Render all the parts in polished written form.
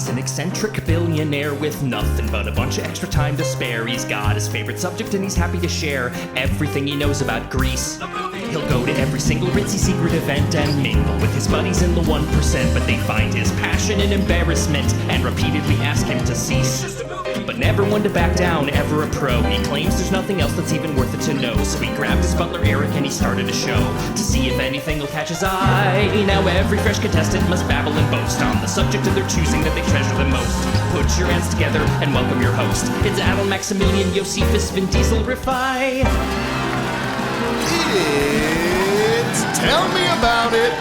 He's an eccentric billionaire with nothing but a bunch of extra time to spare. He's got his favorite subject and he's happy to share everything he knows about Greece. He'll go to every single ritzy secret event and mingle with his buddies in the 1%, but they find his passion and embarrassment and repeatedly ask him to cease. But never one to back down, ever a pro. He claims there's nothing else that's even worth it to know. So he grabbed his butler Eric and he started a show to see if anything will catch his eye. Now every fresh contestant must babble and boast on the subject of their choosing that they treasure the most. Put your hands together and welcome your host. It's Adal, Maximilian, Josephus, Vin Diesel, Rifai. It's Tell Me About It.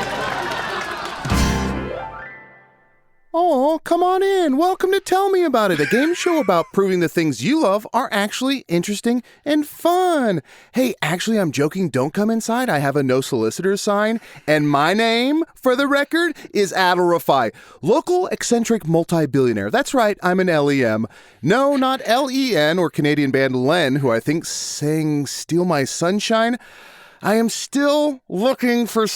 Oh, come on in. Welcome to Tell Me About It, a game show about proving the things you love are actually interesting and fun. Hey, actually, I'm joking. Don't come inside. I have a no solicitors sign. And my name, for the record, is Adal Rifai, local eccentric multibillionaire. That's right, I'm an LEM. No, not LEN or Canadian band Len, who I think sang Steal My Sunshine. I am still looking for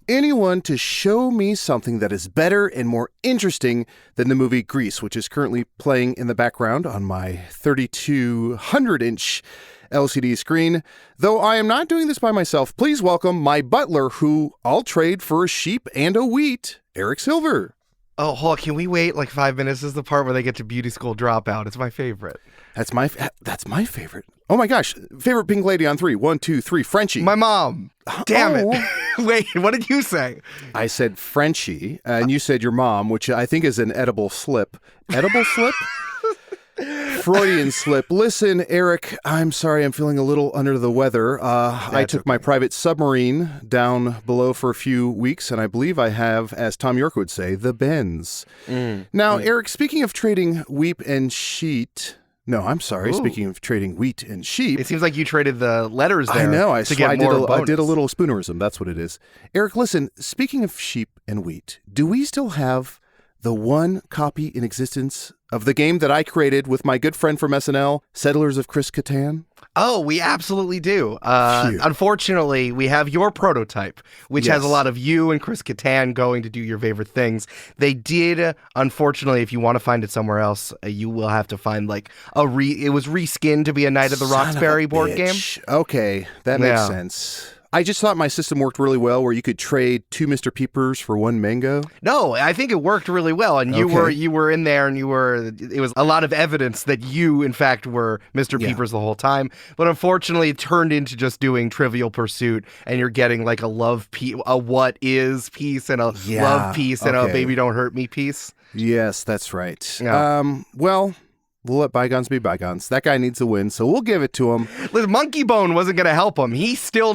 anyone to show me something that is better and more interesting than the movie Grease, which is currently playing in the background on my 3,200-inch LCD screen. Though I am not doing this by myself, please welcome my butler, who I'll trade for a sheep and a wheat, Eric Silver. Oh, hold on. Can we wait like 5 minutes? This is the part where they get to beauty school dropout. It's my favorite. That's my favorite. Oh my gosh. Favorite pink lady on 3. 1, 2, 3. Frenchie. My mom. Damn it. Wait, what did you say? I said Frenchie, and you said your mom, which I think is an edible slip. Edible slip? Freudian slip. Listen, Eric, I'm sorry, I'm feeling a little under the weather. I took my private submarine down below for a few weeks, and I believe I have, as Tom York would say, the bends. Now, Eric, speaking of trading wheat and sheet... No, I'm sorry. Ooh. Speaking of trading wheat and sheep. It seems like you traded the letters there. I know. I did a little spoonerism. That's what it is. Eric, listen, speaking of sheep and wheat, do we still have the one copy in existence of the game that I created with my good friend from SNL, Settlers of Chris Catan? Oh, we absolutely do. Unfortunately, we have your prototype, which has a lot of you and Chris Catan going to do your favorite things. They did, unfortunately, if you want to find it somewhere else, you will have to find like it was reskinned to be a Night of the Roxbury board game. Okay, that makes sense. I just thought my system worked really well where you could trade 2 Mr. Peepers for 1 mango. No, I think it worked really well. And you were in there and it was a lot of evidence that you, in fact, were Mr. Peepers the whole time. But unfortunately, it turned into just doing Trivial Pursuit and you're getting like a what is piece and a love piece and a baby don't hurt me piece. Yes, that's right. Yeah. We'll let bygones be bygones. That guy needs a win, so we'll give it to him. Listen, Monkey Bone wasn't going to help him. He's still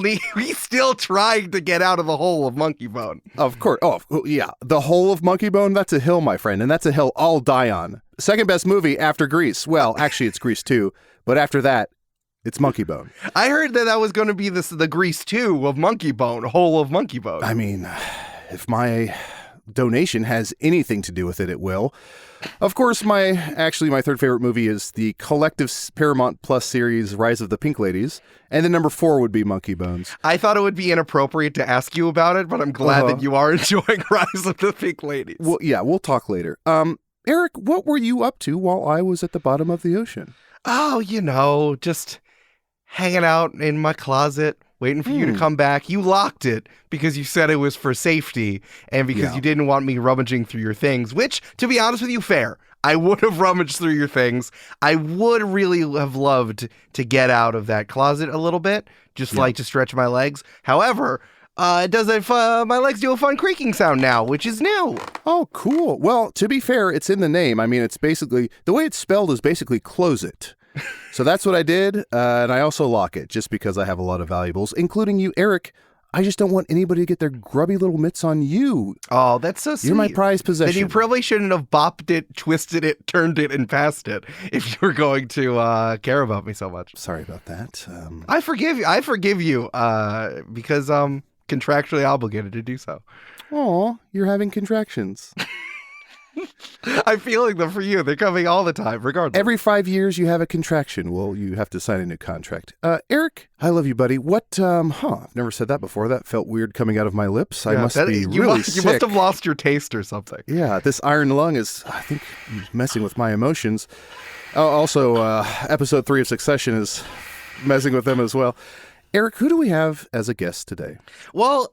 trying to get out of the hole of Monkey Bone. Of course. Oh, yeah. The hole of Monkey Bone, that's a hill, my friend, and that's a hill I'll die on. Second best movie after Grease. Well, actually, it's Grease 2, but after that, it's Monkey Bone. I heard that was going to be the Grease 2 of Monkey Bone, hole of Monkey Bone. I mean, if my donation has anything to do with it, it will. Of course, my third favorite movie is the collective Paramount Plus series Rise of the Pink Ladies, and then number 4 would be Monkey Bones. I thought it would be inappropriate to ask you about it, but I'm glad that you are enjoying Rise of the Pink Ladies. Well, yeah, we'll talk later. Eric, what were you up to while I was at the bottom of the ocean? Oh, just hanging out in my closet, waiting for you to come back. You locked it because you said it was for safety and because you didn't want me rummaging through your things, which, to be honest with you, fair. I would have rummaged through your things. I would really have loved to get out of that closet a little bit, just like to stretch my legs. However, it does my legs do a fun creaking sound now, which is new. Oh, cool. Well, to be fair, it's in the name. I mean, it's basically, the way it's spelled is basically close it. So that's what I did, and I also lock it, just because I have a lot of valuables, including you, Eric. I just don't want anybody to get their grubby little mitts on you. Oh, that's so sweet. You're my prized possession. Then you probably shouldn't have bopped it, twisted it, turned it, and passed it if you were going to care about me so much. Sorry about that. I forgive you because I'm contractually obligated to do so. Oh, you're having contractions. I'm feeling them for you. They're coming all the time, regardless. Every 5 years, you have a contraction. Well, you have to sign a new contract. Eric, I love you, buddy. What, I've never said that before. That felt weird coming out of my lips. I must be really sick. You must have lost your taste or something. Yeah, this iron lung is, I think, messing with my emotions. Also, episode 3 of Succession is messing with them as well. Eric, who do we have as a guest today? Well,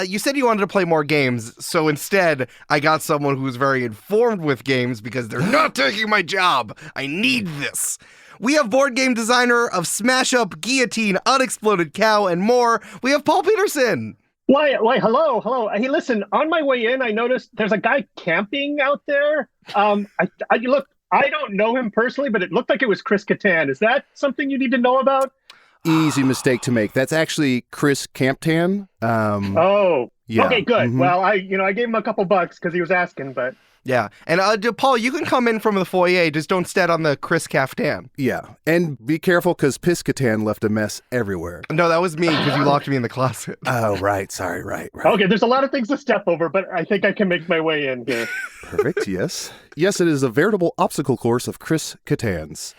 you said you wanted to play more games, so instead I got someone who's very informed with games because they're not taking my job. I need this. We have board game designer of Smash Up, Guillotine, Unexploded Cow, and more. We have Paul Peterson. Why, hello. Hey, listen, on my way in, I noticed there's a guy camping out there. Look, I don't know him personally, but it looked like it was Chris Kattan. Is that something you need to know about? Easy mistake to make. That's actually Chris Camptan. Oh, yeah. Okay, good. Mm-hmm. Well, I gave him a couple bucks because he was asking, but. Yeah, and Paul, you can come in from the foyer. Just don't stand on the Chris Caftan. Yeah, and be careful because Piscatan left a mess everywhere. No, that was me because you locked me in the closet. Oh, right. Sorry, right. Okay, there's a lot of things to step over, but I think I can make my way in here. Perfect, yes. Yes, it is a veritable obstacle course of Chris Kattan's.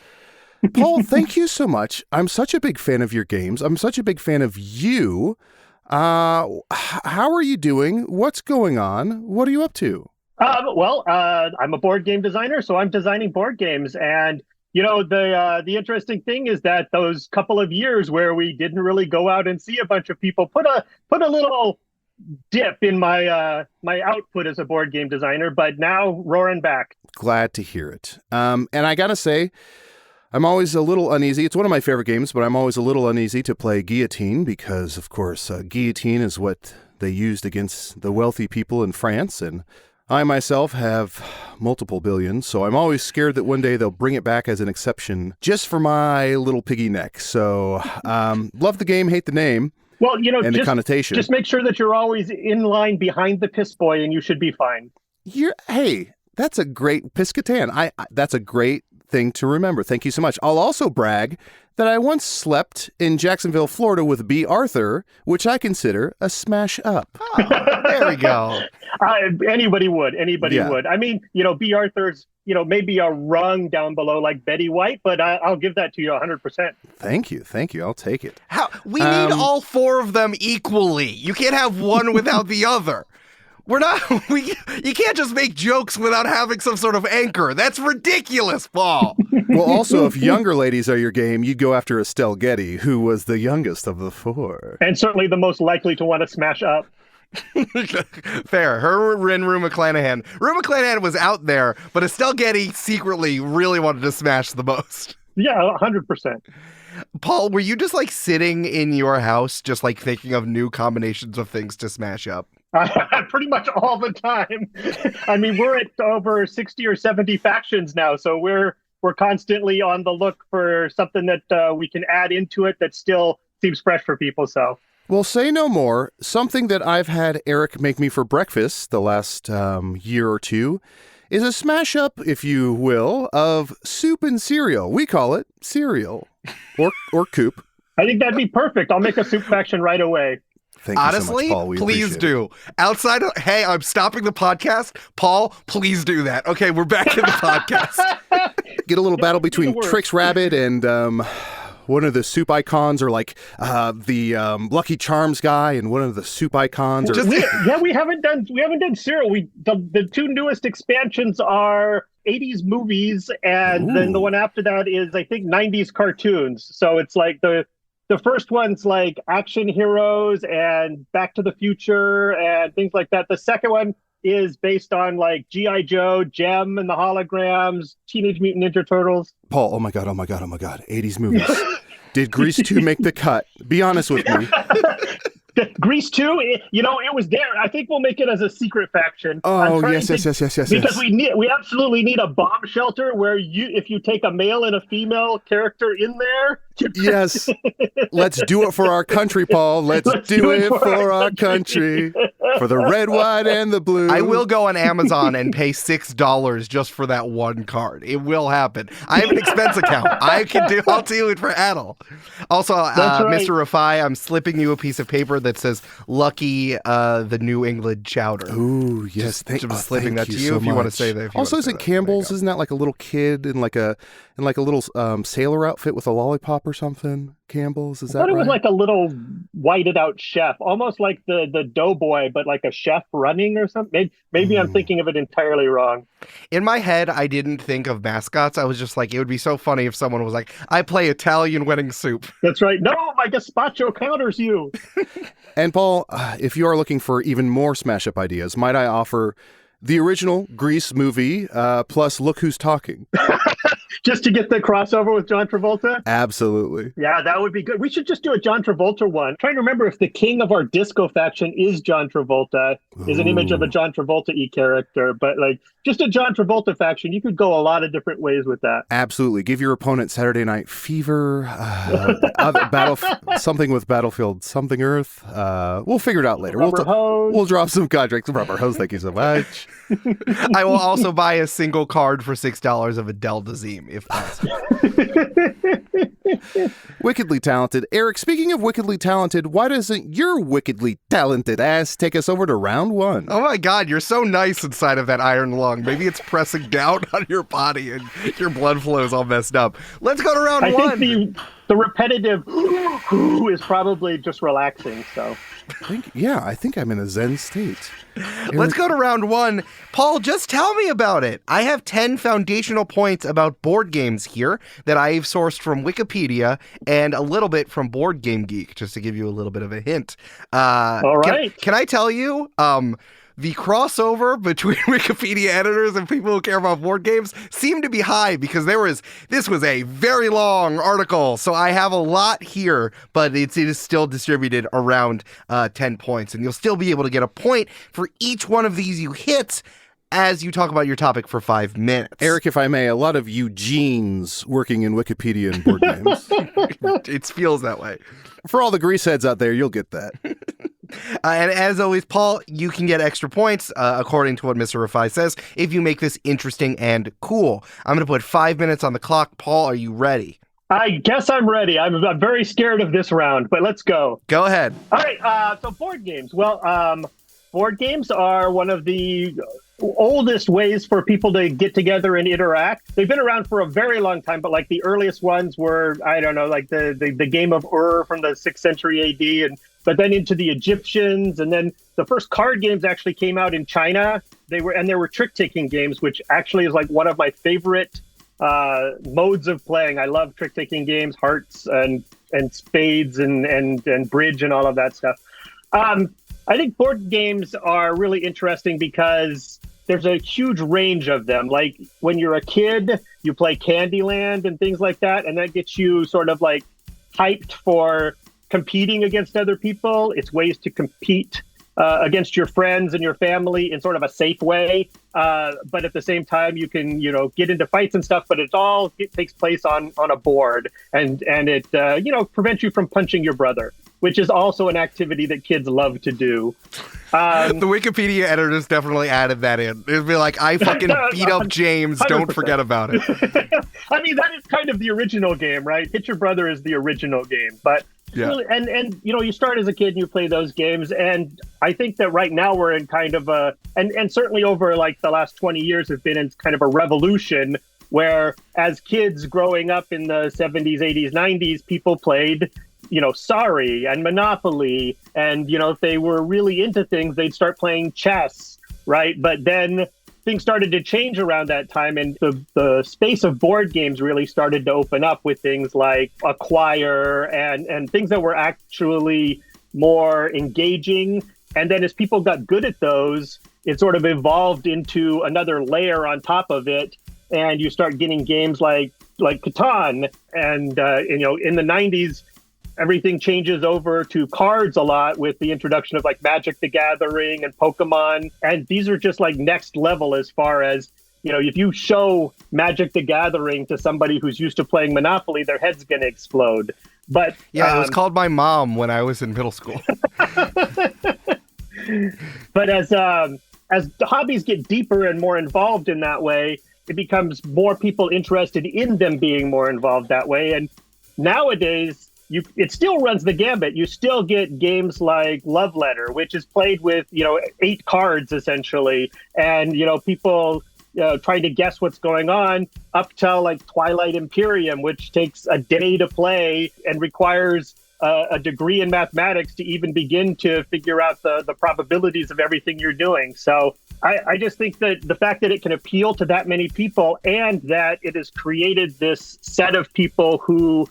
Paul, thank you so much. I'm such a big fan of your games. I'm such a big fan of you. How are you doing? What's going on? What are you up to? I'm a board game designer, so I'm designing board games. And, the interesting thing is that those couple of years where we didn't really go out and see a bunch of people put a little dip in my my output as a board game designer, but now roaring back. Glad to hear it. And I got to say, I'm always a little uneasy. It's one of my favorite games, but I'm always a little uneasy to play Guillotine because, of course, Guillotine is what they used against the wealthy people in France, and I myself have multiple billions, so I'm always scared that one day they'll bring it back as an exception just for my little piggy neck. So, love the game, hate the name. Well, and the connotation. Just make sure that you're always in line behind the piss boy, and you should be fine. Hey, that's a great Piscatan. That's a great thing to remember. Thank you so much. I'll also brag that I once slept in Jacksonville, Florida with B. Arthur, which I consider a smash up. Oh, there we go. Anybody would. I mean, B. Arthur's, maybe a rung down below like Betty White, but I'll give that to you 100%. Thank you. I'll take it. We need all four of them equally. You can't have one without the other. You can't just make jokes without having some sort of anchor. That's ridiculous, Paul. Well, also, if younger ladies are your game, you'd go after Estelle Getty, who was the youngest of the four. And certainly the most likely to want to smash up. Fair. Her and Rue McClanahan. Rue McClanahan was out there, but Estelle Getty secretly really wanted to smash the most. Yeah, 100%. Paul, were you just sitting in your house, just thinking of new combinations of things to smash up? Pretty much all the time. I mean, we're at over 60 or 70 factions now, so we're constantly on the look for something that we can add into it that still seems fresh for people. So, well, say no more. Something that I've had Eric make me for breakfast the last year or two is a smash up, if you will, of soup and cereal. We call it cereal or coop. I think that'd be perfect. I'll make a soup faction right away. Thank you Honestly, so much, Paul. We please do. Outside of, hey, I'm stopping the podcast. Paul, please do that. Okay, we're back in the podcast. Get a little battle between Trix Rabbit and one of the soup icons, or the Lucky Charms guy and one of the soup icons. We haven't done cereal. The two newest expansions are 80s movies, and then the one after that is, I think, 90s cartoons. So it's like the first one's like action heroes and Back to the Future and things like that. The second one is based on like G.I. Joe, Gem and the Holograms, Teenage Mutant Ninja Turtles. Paul, oh my God. 80s movies. Did Grease 2 make the cut? Be honest with me. Grease 2, it was there. I think we'll make it as a secret faction. Oh, yes. Because we absolutely need a bomb shelter where if you take a male and a female character in there. Yes. Let's do it for our country, Paul. Let's do it for our country. For the red, white, and the blue. I will go on Amazon and pay $6 just for that one card. It will happen. I have an expense account. I'll do it for Adal. Also, right. Mr. Rifai, I'm slipping you a piece of paper that says Lucky the New England Chowder. Ooh, yes. Just slipping that to you so if you want to much. say that. Also, isn't Campbell's, isn't that like a little kid in like a little sailor outfit with a lollipop or something? Campbell's, is that right? I thought it was like a little whited out chef, almost like the doughboy, but like a chef running or something. Maybe I'm thinking of it entirely wrong. In my head, I didn't think of mascots. I was just like, it would be so funny if someone was like, I play Italian wedding soup. That's right. No, my gazpacho counters you. And Paul, if you are looking for even more smash-up ideas, might I offer the original Grease movie plus Look Who's Talking? Just to get the crossover with John Travolta? Absolutely. Yeah, that would be good. We should just do a John Travolta one. I'm trying to remember if the king of our disco faction is John Travolta, is an image of a John Travolta-y character. But like just a John Travolta faction, you could go a lot of different ways with that. Absolutely. Give your opponent Saturday Night Fever, something with Battlefield, something Earth. We'll figure it out later. We'll drop some contracts. Rubber hose, thank you so much. I will also buy a single card for $6 of Adele Dazeem, if possible. Wickedly talented. Eric, speaking of wickedly talented, why doesn't your wickedly talented ass take us over to round one? Oh my God, you're so nice inside of that iron lung. Maybe it's pressing down on your body and your blood flow is all messed up. Let's go to round one. I think the repetitive is probably just relaxing, so... I think I'm in a Zen state. Let's go to round one. Paul, just tell me about it. I have 10 foundational points about board games here that I've sourced from Wikipedia and a little bit from Board Game Geek, just to give you a little bit of a hint. All right. Can I tell you, the crossover between Wikipedia editors and people who care about board games seemed to be high because this was a very long article. So I have a lot here, but it is still distributed around 10 points. And you'll still be able to get a point for each one of these you hit as you talk about your topic for 5 minutes. Eric, if I may, a lot of Eugenes working in Wikipedia and board games. It feels that way. For all the grease heads out there, you'll get that. And as always, Paul, you can get extra points, according to what Mr. Rifai says, if you make this interesting and cool. I'm going to put 5 minutes on the clock. Paul, are you ready? I guess I'm ready. I'm very scared of this round, but let's go. Go ahead. All right, so board games. Well, board games are one of the oldest ways for people to get together and interact. They've been around for a very long time, but like the earliest ones were, I don't know, like the game of Ur from the 6th century AD, but then into the Egyptians, and then the first card games actually came out in China. There were trick-taking games, which actually is like one of my favorite modes of playing. I love trick-taking games, hearts and spades and bridge and all of that stuff. I think board games are really interesting because there's a huge range of them. Like when you're a kid, you play Candyland and things like that, and that gets you sort of like hyped for competing against other people. It's ways to compete against your friends and your family in sort of a safe way. But at the same time, you can, get into fights and stuff, but it takes place on a board and it, prevents you from punching your brother, which is also an activity that kids love to do. The Wikipedia editors definitely added that in. It'd be like, I fucking beat up James. 100%. Don't forget about it. I mean, that is kind of the original game, right? Hit Your Brother is the original game, but yeah. Really, and you start as a kid and you play those games, and I think that right now we're in kind of and certainly over like the last 20 years have been in kind of a revolution where as kids growing up in the 70s, 80s, 90s, people played Sorry and Monopoly, and if they were really into things, they'd start playing chess, right? But then things started to change around that time, and the space of board games really started to open up with things like Acquire and things that were actually more engaging. And then as people got good at those, it sort of evolved into another layer on top of it, and you start getting games like Catan, and in the 90s, everything changes over to cards a lot with the introduction of like Magic the Gathering and Pokemon. And these are just like next level as far as, if you show Magic the Gathering to somebody who's used to playing Monopoly, their head's going to explode. But yeah, it was called my mom when I was in middle school. But as the hobbies get deeper and more involved in that way, it becomes more people interested in them being more involved that way. And nowadays, it still runs the gambit. You still get games like Love Letter, which is played with 8 cards essentially, and people trying to guess what's going on, up till like Twilight Imperium, which takes a day to play and requires a degree in mathematics to even begin to figure out the probabilities of everything you're doing. So I just think that the fact that it can appeal to that many people, and that it has created this set of people who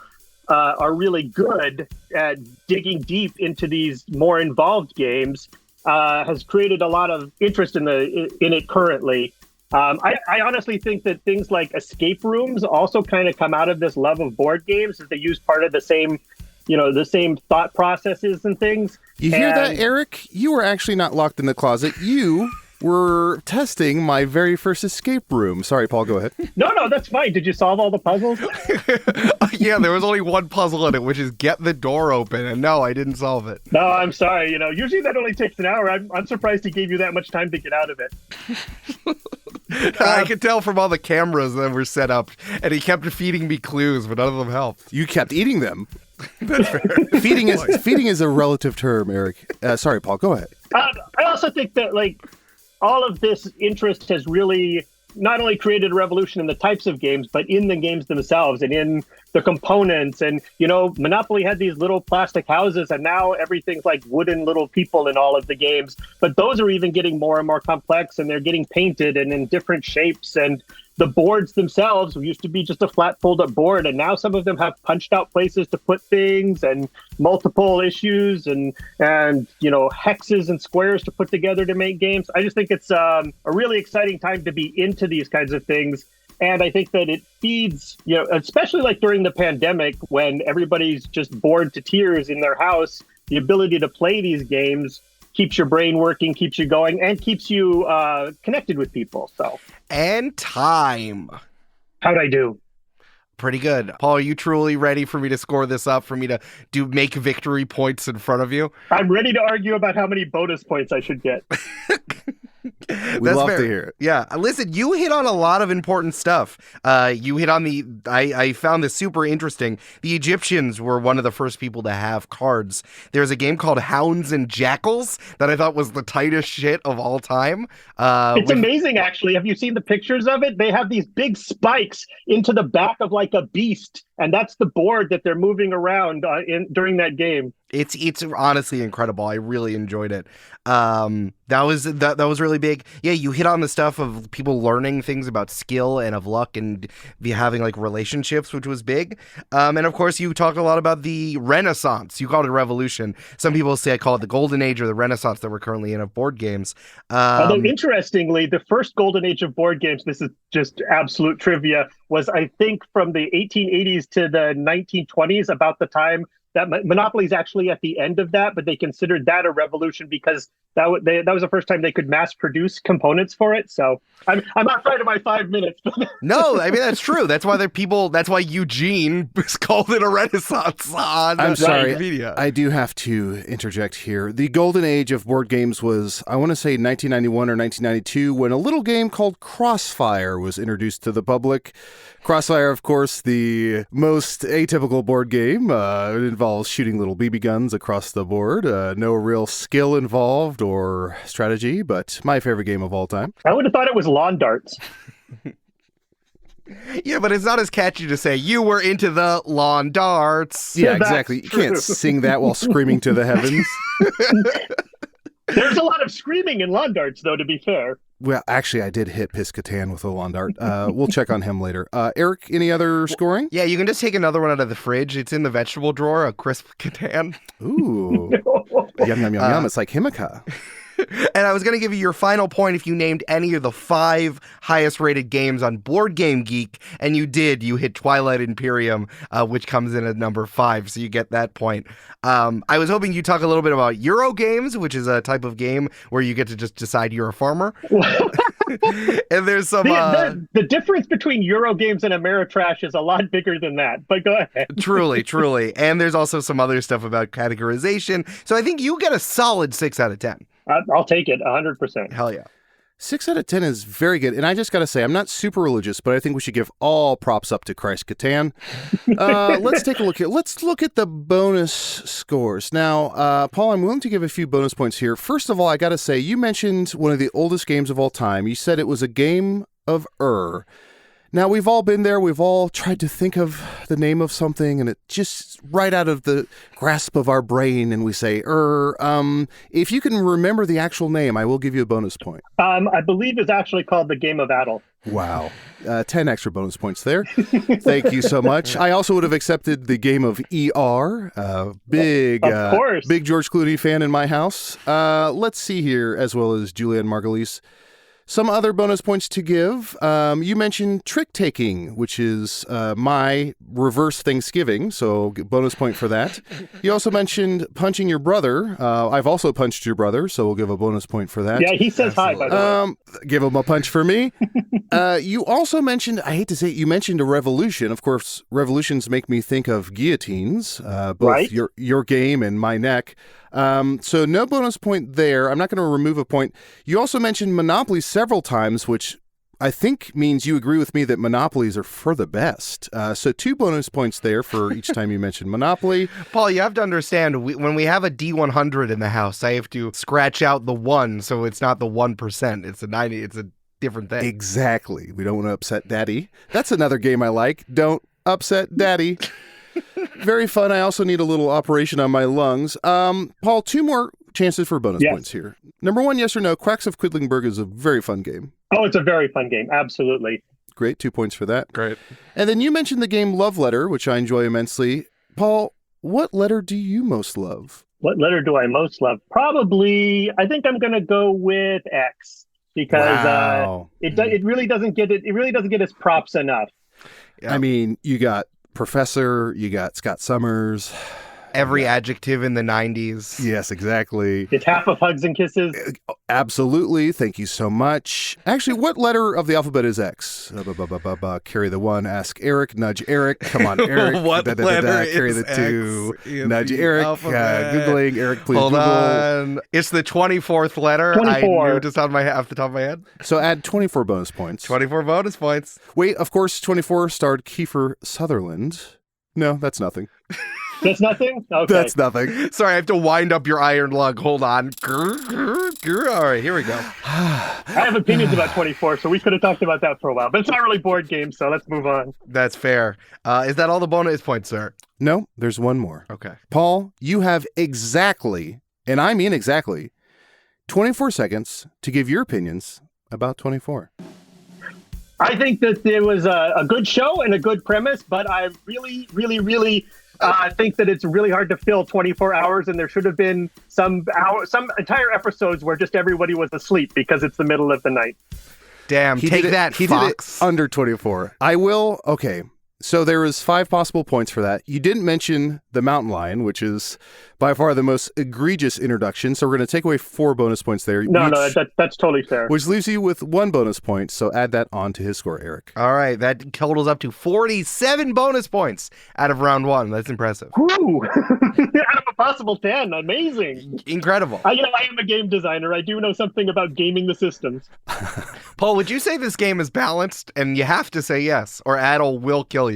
are really good at digging deep into these more involved games, has created a lot of interest in it currently. I honestly think that things like escape rooms also kind of come out of this love of board games, as they use part of the same thought processes and things. You hear that, Eric? You were actually not locked in the closet. You were testing my very first escape room. Sorry, Paul, go ahead. No, that's fine. Did you solve all the puzzles? Yeah, there was only one puzzle in it, which is get the door open. And no, I didn't solve it. No, I'm sorry. Usually that only takes an hour. I'm surprised he gave you that much time to get out of it. I could tell from all the cameras that were set up, and he kept feeding me clues, but none of them helped. You kept eating them. That's fair. Feeding is a relative term, Eric. Sorry, Paul, go ahead. I also think that all of this interest has really not only created a revolution in the types of games, but in the games themselves and in the components. And, Monopoly had these little plastic houses, and now everything's like wooden little people in all of the games. But those are even getting more and more complex, and they're getting painted and in different shapes. And the boards themselves used to be just a flat fold-up board, and now some of them have punched-out places to put things and multiple issues and hexes and squares to put together to make games. I just think it's a really exciting time to be into these kinds of things. And I think that it feeds, especially like during the pandemic when everybody's just bored to tears in their house, the ability to play these games keeps your brain working, keeps you going, and keeps you connected with people. So. And time. How'd I do? Pretty good. Paul, are you truly ready for me to score this up, for me to make victory points in front of you? I'm ready to argue about how many bonus points I should get. We love to hear it. Yeah. Listen, you hit on a lot of important stuff. You hit on I found this super interesting. The Egyptians were one of the first people to have cards. There's a game called Hounds and Jackals that I thought was the tightest shit of all time. It's amazing, actually. Have you seen the pictures of it? They have these big spikes into the back of like a beast, and that's the board that they're moving around during that game. It's honestly incredible. I really enjoyed it. That was really big. Yeah, you hit on the stuff of people learning things about skill and of luck and having like relationships, which was big. And of course, you talked a lot about the Renaissance. You called it a revolution. Some people say I call it the golden age or the Renaissance that we're currently in of board games. Although interestingly, the first golden age of board games, this is just absolute trivia, was I think from the 1880s to the 1920s, about the time that Monopoly is actually at the end of that, but they considered that a revolution because that was the first time they could mass produce components for it. So I'm outside of my 5 minutes. No, I mean, that's true. That's why that's why Eugene called it a Renaissance on I'm sorry, Wikipedia. I do have to interject here. The golden age of board games was, I want to say 1991 or 1992, when a little game called Crossfire was introduced to the public. Crossfire, of course, the most atypical board game. It involves shooting little BB guns across the board. No real skill involved or strategy, but my favorite game of all time. I would have thought it was lawn darts. Yeah, but it's not as catchy to say, you were into the lawn darts. Yeah, exactly. You can't sing that while screaming to the heavens. There's a lot of screaming in lawn darts, though, to be fair. Well, actually, I did hit Piscatan with a lawn dart. We'll check on him later. Eric, any other scoring? Yeah, you can just take another one out of the fridge. It's in the vegetable drawer, a crisp Catan. Ooh. Yum, yum, yum, yum. It's like Himika. And I was going to give you your final point if you named any of the 5 highest rated games on Board Game Geek, and you did. You hit Twilight Imperium, which comes in at number 5, so you get that point. I was hoping you'd talk a little bit about Euro games, which is a type of game where you get to just decide you're a farmer. And there's some... The difference between Euro games and Ameritrash is a lot bigger than that, but go ahead. Truly. And there's also some other stuff about categorization. So I think you get a solid 6 out of 10. I'll take it, 100%. Hell yeah. 6 out of 10 is very good. And I just got to say, I'm not super religious, but I think we should give all props up to Christ Catan. Let's take a look at the bonus scores. Now, Paul, I'm willing to give a few bonus points here. First of all, I got to say, you mentioned one of the oldest games of all time. You said it was a game of Now, we've all been there. We've all tried to think of the name of something, and it just right out of the grasp of our brain, and we say, if you can remember the actual name, I will give you a bonus point. I believe it's actually called the Game of Adal. Wow. 10 extra bonus points there. Thank you so much. I also would have accepted the game of ER. Big George Clooney fan in my house. Let's see here, as well as Julianne Margulies. Some other bonus points to give. You mentioned trick-taking, which is my reverse Thanksgiving, so bonus point for that. You also mentioned punching your brother. I've also punched your brother, so we'll give a bonus point for that. Yeah, he says hi, by the way. Give him a punch for me. You also mentioned, I hate to say it, you mentioned a revolution. Of course, revolutions make me think of guillotines, both right? your game and my neck. So no bonus point there. I'm not going to remove a point. You also mentioned Monopoly several times, which I think means you agree with me that Monopolies are for the best. So 2 bonus points there for each time you mentioned Monopoly. Paul, you have to understand, when we have a D100 in the house, I have to scratch out the 1, so it's not the 1%. It's a 90. It's a different thing. Exactly. We don't want to upset Daddy. That's another game I like. Don't upset Daddy. Very fun. I also need a little operation on my lungs. Paul, 2 more chances for bonus points here. Number 1, yes or no, Quacks of Quedlinburg is a very fun game. Oh, it's a very fun game. Absolutely. Great. 2 points for that. Great. And then you mentioned the game Love Letter, which I enjoy immensely. Paul, what letter do you most love? What letter do I most love? Probably, I think I'm going to go with X, because it really doesn't get its props enough. Yeah. I mean, you got Professor, you got Scott Summers. Every adjective in the 90s. Yes, exactly. It's half of hugs and kisses. Absolutely. Thank you so much. Actually, what letter of the alphabet is X? Carry the 1, ask Eric, nudge Eric. Come on, Eric. What letter carry is the 2, X nudge Eric. Googling, Eric, please Hold Google. on. It's the 24th letter. 24. I knew just off the top of my head. So add 24 bonus points. 24 bonus points. Wait, of course, 24 starred Kiefer Sutherland. No, that's nothing. That's nothing? Okay. That's nothing. Sorry, I have to wind up your iron lung. Hold on. All right, here we go. I have opinions about 24, so we could have talked about that for a while. But it's not really board games, so let's move on. That's fair. Is that all the bonus points, sir? No, there's one more. Okay. Paul, you have exactly, and I mean exactly, 24 seconds to give your opinions about 24. I think that there was a good show and a good premise, but I really, really, really think that it's really hard to fill 24 hours, and there should have been some entire episodes where just everybody was asleep because it's the middle of the night. Damn, take that, he Fox. did it under 24. I will, okay. So there was 5 possible points for that. You didn't mention the mountain lion, which is by far the most egregious introduction. So we're going to take away 4 bonus points there. No, that's totally fair. Which leaves you with 1 bonus point. So add that on to his score, Eric. All right, that totals up to 47 bonus points out of round 1. That's impressive. Woo! Out of a possible 10. Amazing. Incredible. I am a game designer. I do know something about gaming the systems. Paul, would you say this game is balanced? And you have to say yes, or Adal will kill you.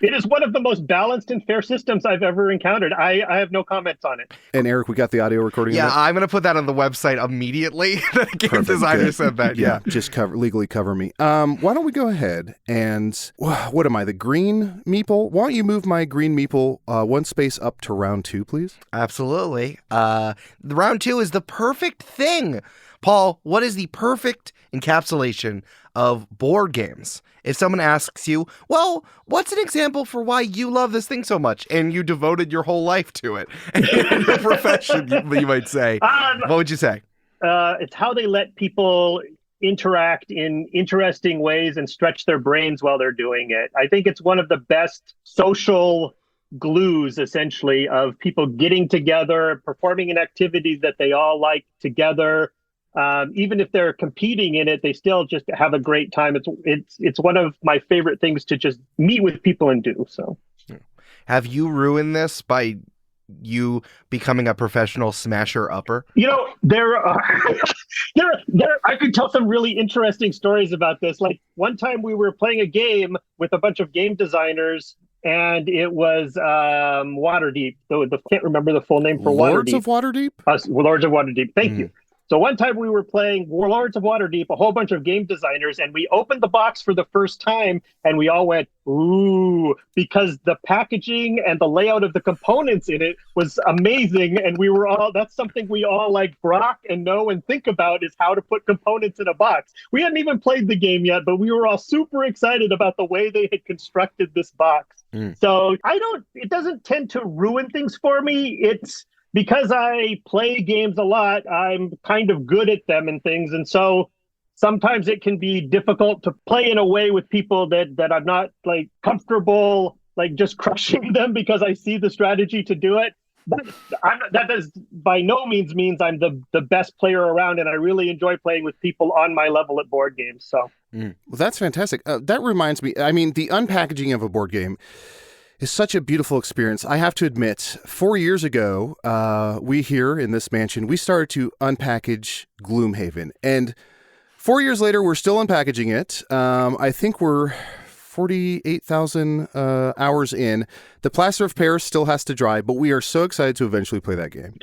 It is one of the most balanced and fair systems I've ever encountered. I have no comments on it. And Eric, we got the audio recording. Yeah, of it? I'm going to put that on the website immediately. The game designer said that. Yeah, just legally cover me. Why don't we go ahead and, what am I, the green meeple? Why don't you move my green meeple 1 space up to round 2, please? Absolutely. The round 2 is the perfect thing. Paul, what is the perfect encapsulation of board games? If someone asks you, well, what's an example for why you love this thing so much and you devoted your whole life to it? In your profession, you might say. What would you say? It's how they let people interact in interesting ways and stretch their brains while they're doing it. I think it's one of the best social glues, essentially, of people getting together, performing an activity that they all like together. Even if they're competing in it, they still just have a great time. It's one of my favorite things to just meet with people and do. So, have you ruined this by you becoming a professional smasher upper? There are I could tell some really interesting stories about this. Like one time we were playing a game with a bunch of game designers, and it was Waterdeep. Can't remember the full name for Lords Waterdeep. of Waterdeep? Lords of Waterdeep. Thank you. So one time we were playing Warlords of Waterdeep, a whole bunch of game designers, and we opened the box for the first time, and we all went, ooh, because the packaging and the layout of the components in it was amazing, and that's something we all like grok and know and think about, is how to put components in a box. We hadn't even played the game yet, but we were all super excited about the way they had constructed this box. So it doesn't tend to ruin things for me. It's because I play games a lot, I'm kind of good at them and things. And so sometimes it can be difficult to play in a way with people that I'm not like comfortable, like just crushing them because I see the strategy to do it. But that does by no means I'm the best player around, and I really enjoy playing with people on my level at board games. So Well, that's fantastic. That reminds me, I mean, the unpackaging of a board game is such a beautiful experience. I have to admit, 4 years ago, we here in this mansion, we started to unpackage Gloomhaven. And 4 years later, we're still unpackaging it. I think we're 48,000 hours in. The plaster of Paris still has to dry, but we are so excited to eventually play that game.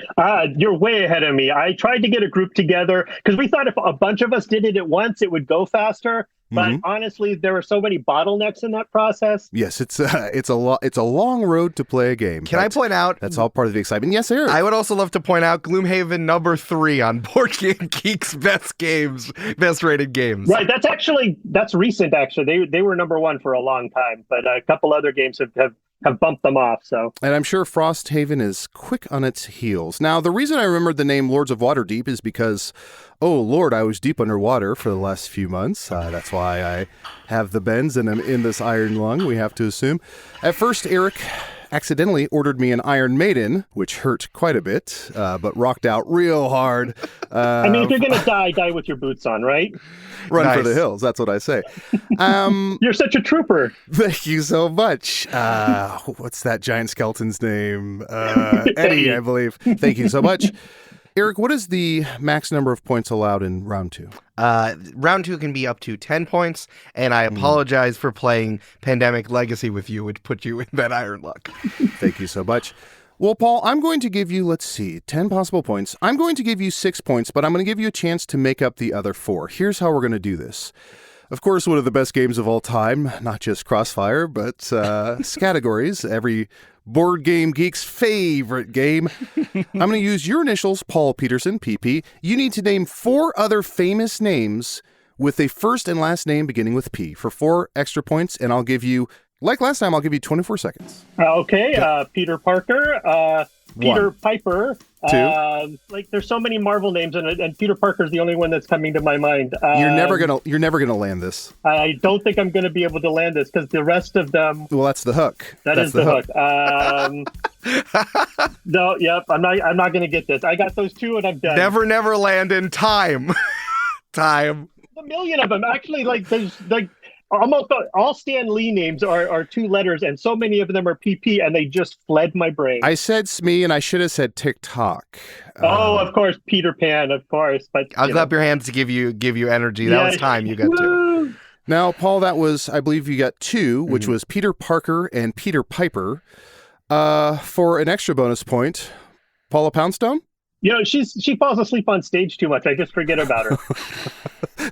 You're way ahead of me. I tried to get a group together because we thought if a bunch of us did it at once, it would go faster. But honestly, there were so many bottlenecks in that process. Yes, it's a long road to play a game. Can I point out? That's all part of the excitement. Yes, Eric. I would also love to point out Gloomhaven number 3 on Board Game Geek's best rated games. Right, that's recent. Actually, they were number 1 for a long time, but a couple other games have bumped them off. So, and I'm sure Frosthaven is quick on its heels. Now, the reason I remembered the name Lords of Waterdeep is because, oh Lord, I was deep underwater for the last few months. That's why I have the bends and I'm in this iron lung, we have to assume. At first, Eric accidentally ordered me an Iron Maiden, which hurt quite a bit, but rocked out real hard. I mean, if you're going to die with your boots on, right? Run for the hills, that's what I say. You're such a trooper. Thank you so much. What's that giant skeleton's name? Eddie, I believe. Thank you so much. Eric, what is the max number of points allowed in round 2? Round 2 can be up to 10 points, and I apologize for playing Pandemic Legacy with you, which put you in that iron luck. Thank you so much. Well, Paul, I'm going to give you, 10 possible points. I'm going to give you 6 points, but I'm going to give you a chance to make up the other 4. Here's how we're going to do this. Of course, one of the best games of all time, not just Crossfire, but Scattergories, every board game geek's favorite game. I'm going to use your initials, Paul Peterson, PP. You need to name 4 other famous names with a first and last name beginning with P for 4 extra points, and I'll give you, like last time, I'll give you 24 seconds. Okay, Peter Parker, Peter 1. Piper. 2. There's so many Marvel names, and Peter Parker's the only one that's coming to my mind. You're never gonna land this. I don't think I'm gonna be able to land this because the rest of them. Well, that's the hook. That's the hook. No, yep. I'm not gonna get this. I got those 2, and I'm done. Never land in time. Time. A million of them actually. There's almost all Stan Lee names are 2 letters, and so many of them are PP, and they just fled my brain. I said Smee, and I should have said TikTok. Of course, Peter Pan, of course. But I'll clap your hands to give you energy. That was time. You got 2. Now, Paul, that was, I believe you got 2, which was Peter Parker and Peter Piper. For an extra bonus point, Paula Poundstone? She falls asleep on stage too much. I just forget about her.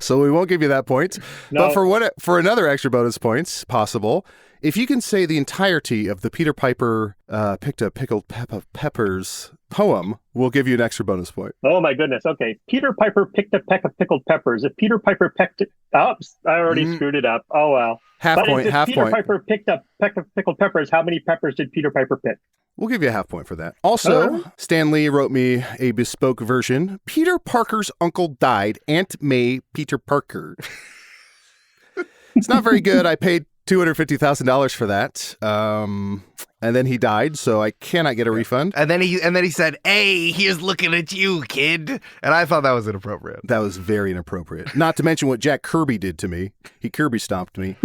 So we won't give you that point. No. But for another extra bonus points possible, if you can say the entirety of the Peter Piper picked a pickled peppers poem, we'll give you an extra bonus point. Oh my goodness. Okay. Peter Piper picked a peck of pickled peppers. If Peter Piper pecked it up, I already screwed it up. Oh well. Half point. Peter Piper picked a peck of pickled peppers, how many peppers did Peter Piper pick? We'll give you a half point for that. Also, Stan Lee wrote me a bespoke version. Peter Parker's uncle died. Aunt May Peter Parker. It's not very good. I paid $250,000 for that. And then he died, so I cannot get a refund. And then he said, "Hey, here's looking at you, kid." And I thought that was inappropriate. That was very inappropriate. Not to mention what Jack Kirby did to me. He Kirby stomped me.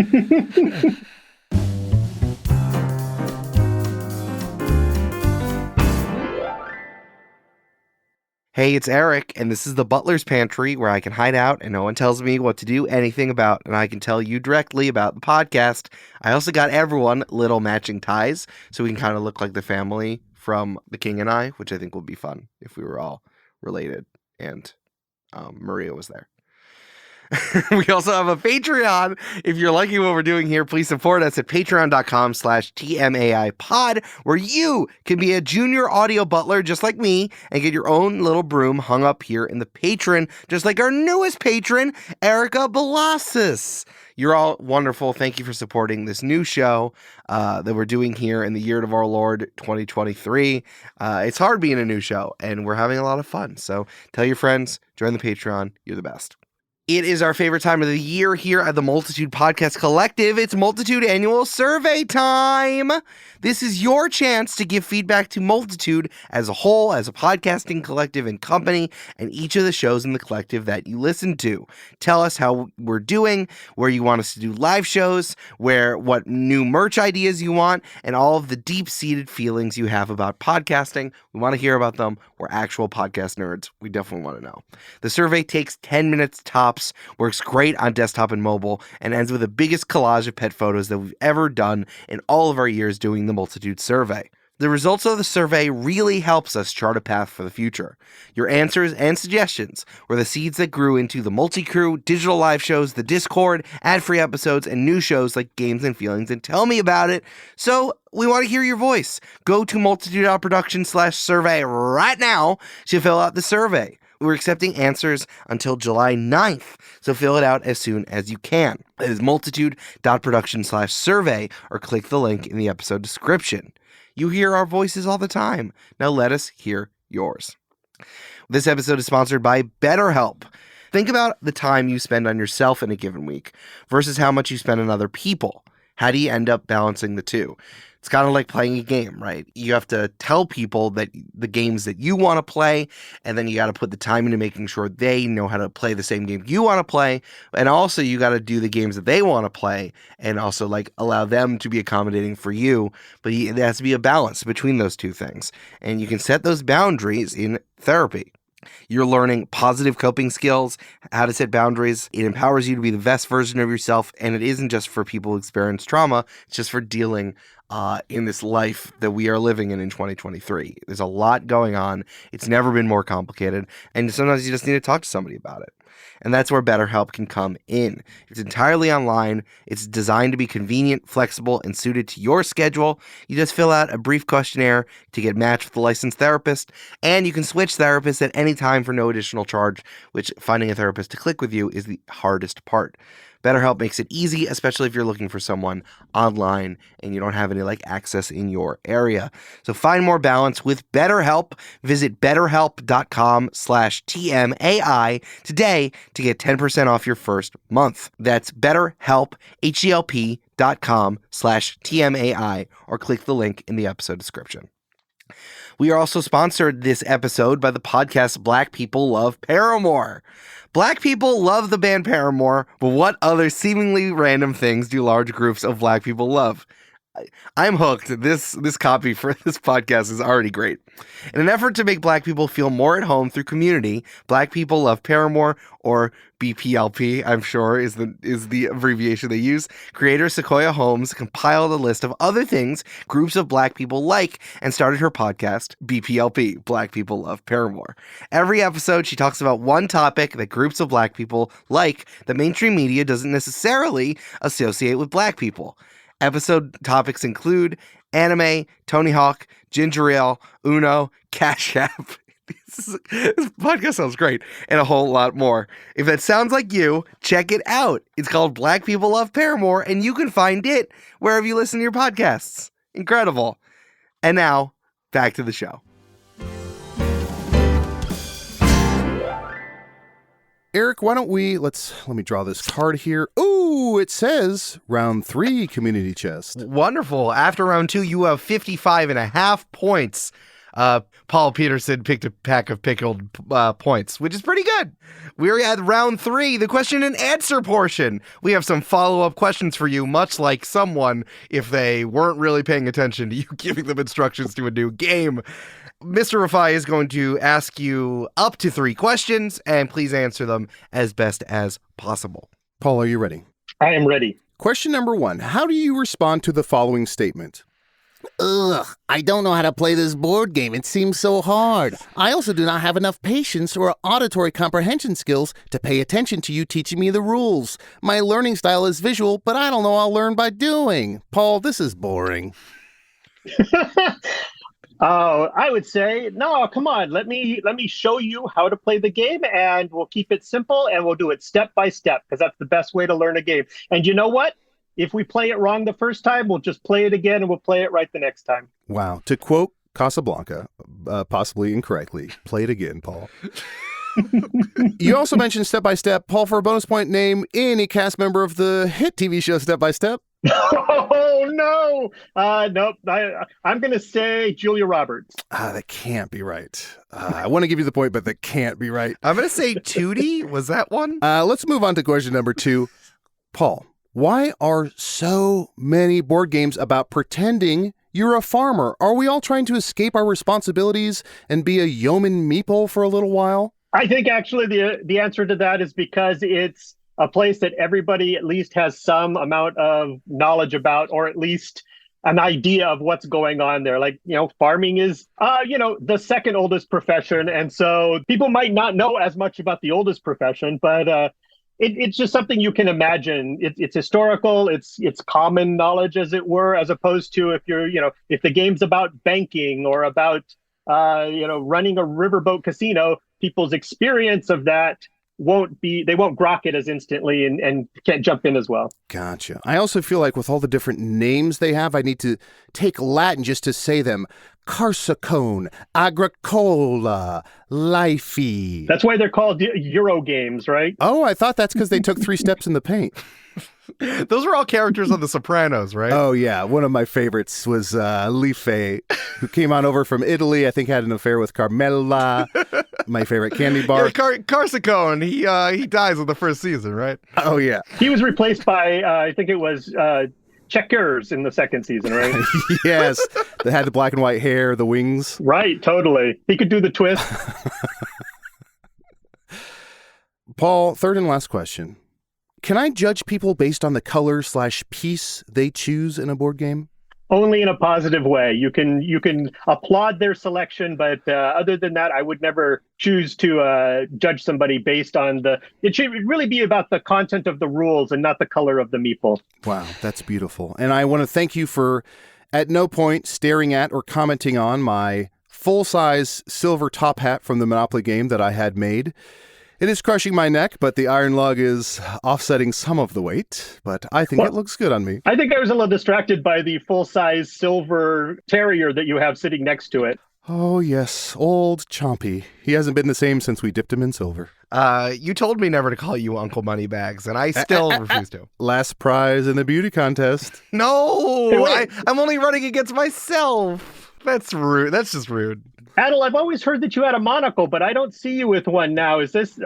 Hey, it's Eric, and this is the Butler's Pantry, where I can hide out and no one tells me what to do anything about, and I can tell you directly about the podcast. I also got everyone little matching ties, so we can kind of look like the family from The King and I, which I think would be fun if we were all related, and Maria was there. We also have a Patreon. If you're liking what we're doing here, please support us at patreon.com/TMAIpod, where you can be a junior audio butler just like me and get your own little broom hung up here in the patron, just like our newest patron, Erica Belasis. You're all wonderful. Thank you for supporting this new show that we're doing here in the year of our Lord 2023. It's hard being a new show, and we're having a lot of fun. So tell your friends, join the Patreon. You're the best. It is our favorite time of the year here at the Multitude Podcast Collective. It's Multitude Annual Survey time. This is your chance to give feedback to Multitude as a whole, as a podcasting collective and company, and each of the shows in the collective that you listen to. Tell us how we're doing, where you want us to do live shows, what new merch ideas you want, and all of the deep-seated feelings you have about podcasting. We want to hear about them. We're actual podcast nerds. We definitely want to know. The survey takes 10 minutes tops. Works great on desktop and mobile, and ends with the biggest collage of pet photos that we've ever done in all of our years doing the Multitude survey. The results of the survey really helps us chart a path for the future. Your answers and suggestions were the seeds that grew into the multi-crew, digital live shows, the Discord, ad-free episodes, and new shows like Games and Feelings and Tell Me About It. So we want to hear your voice. Go to multitude.productions/survey right now to fill out the survey. We're accepting answers until July 9th, so fill it out as soon as you can. It is multitude.productions/survey, or click the link in the episode description. You hear our voices all the time. Now let us hear yours. This episode is sponsored by BetterHelp. Think about the time you spend on yourself in a given week versus how much you spend on other people. How do you end up balancing the two? It's kind of like playing a game, right? You have to tell people that the games that you want to play, and then you got to put the time into making sure they know how to play the same game you want to play. And also you got to do the games that they want to play and also like allow them to be accommodating for you. But there has to be a balance between those two things. And you can set those boundaries in therapy. You're learning positive coping skills, how to set boundaries. It empowers you to be the best version of yourself. And it isn't just for people who experience trauma. It's just for dealing in this life that we are living in 2023. There's a lot going on. It's never been more complicated. And sometimes you just need to talk to somebody about it. And that's where BetterHelp can come in. It's entirely online. It's designed to be convenient, flexible, and suited to your schedule. You just fill out a brief questionnaire to get matched with a licensed therapist, and you can switch therapists at any time for no additional charge, which finding a therapist to click with you is the hardest part. BetterHelp makes it easy, especially if you're looking for someone online and you don't have any access in your area. So find more balance with BetterHelp. Visit betterhelp.com/TMAI today to get 10% off your first month. That's BetterHelp, HELP.com/TMAI, or click the link in the episode description. We are also sponsored this episode by the podcast Black People Love Paramore. Black people love the band Paramore, but what other seemingly random things do large groups of Black people love? I'm hooked. This copy for this podcast is already great. In an effort to make Black people feel more at home through community, Black People Love Paramore, or BPLP, I'm sure is the abbreviation they use, creator Sequoia Holmes compiled a list of other things groups of Black people like and started her podcast, BPLP, Black People Love Paramore. Every episode, she talks about one topic that groups of Black people like that mainstream media doesn't necessarily associate with Black people. Episode topics include anime, Tony Hawk, ginger ale, Uno, Cash App. This podcast sounds great, and a whole lot more. If that sounds like you, check it out. It's called Black People Love Paramore, and you can find it wherever you listen to your podcasts. Incredible. And now, back to the show. Eric, why don't let me draw this card here. Ooh, it says round 3 community chest. Wonderful. After round 2, you have 55.5 points. Paul Peterson picked a pack of pickled points, which is pretty good. We're at round 3, the question and answer portion. We have some follow-up questions for you, much like someone if they weren't really paying attention to you giving them instructions to a new game. Mr. Rifai is going to ask you up to 3 questions, and please answer them as best as possible. Paul, are you ready? I am ready. Question number 1. How do you respond to the following statement? Ugh, I don't know how to play this board game. It seems so hard. I also do not have enough patience or auditory comprehension skills to pay attention to you teaching me the rules. My learning style is visual, but I don't know I'll learn by doing. Paul, this is boring. Oh, I would say, no, come on. Let me show you how to play the game, and we'll keep it simple, and we'll do it step by step, because that's the best way to learn a game. And you know what? If we play it wrong the first time, we'll just play it again, and we'll play it right the next time. Wow. To quote Casablanca, possibly incorrectly, play it again, Paul. You also mentioned Step by Step. Paul, for a bonus point, name any cast member of the hit TV show Step by Step. Oh, no. Nope. I'm going to say Julia Roberts. That can't be right. I want to give you the point, but that can't be right. I'm going to say Tootie. Was that one? Let's move on to question number 2. Paul, why are so many board games about pretending you're a farmer? Are we all trying to escape our responsibilities and be a yeoman meeple for a little while? I think actually the answer to that is because it's a place that everybody at least has some amount of knowledge about, or at least an idea of what's going on there. Like, farming is, the second oldest profession. And so people might not know as much about the oldest profession, but it's just something you can imagine. It's historical. It's common knowledge, as it were, as opposed to if the game's about banking or about, running a riverboat casino, people's experience of that they won't grok it as instantly and can't jump in as well. Gotcha. I also feel like with all the different names they have, I need to take Latin just to say them. Carsacone, Agricola, Lifey. That's why they're called Euro games, right? Oh, I thought that's because they took 3 steps in the paint. Those are all characters on The Sopranos, right? Oh, yeah. One of my favorites was Life, who came on over from Italy. I think had an affair with Carmela, my favorite candy bar. Yeah, Carsacone, he dies in the first season, right? Oh, yeah. He was replaced by, I think it was Checkers in the second season, right? Yes. They had the black and white hair, the wings. Right, totally. He could do the twist. Paul, third and last question. Can I judge people based on the color/piece they choose in a board game? Only in a positive way. You can applaud their selection, but other than that, I would never choose to judge somebody based on it should really be about the content of the rules and not the color of the meeple. Wow, that's beautiful. And I want to thank you for at no point staring at or commenting on my full-size silver top hat from the Monopoly game that I had made. It is crushing my neck, but the iron lug is offsetting some of the weight, but I think it looks good on me. I think I was a little distracted by the full-size silver terrier that you have sitting next to it. Oh, yes, old Chompy. He hasn't been the same since we dipped him in silver. You told me never to call you Uncle Moneybags, and I still refuse to. Last prize in the beauty contest. No! Hey, I'm only running against myself. That's rude. That's just rude. Adal, I've always heard that you had a monocle, but I don't see you with one now. Is this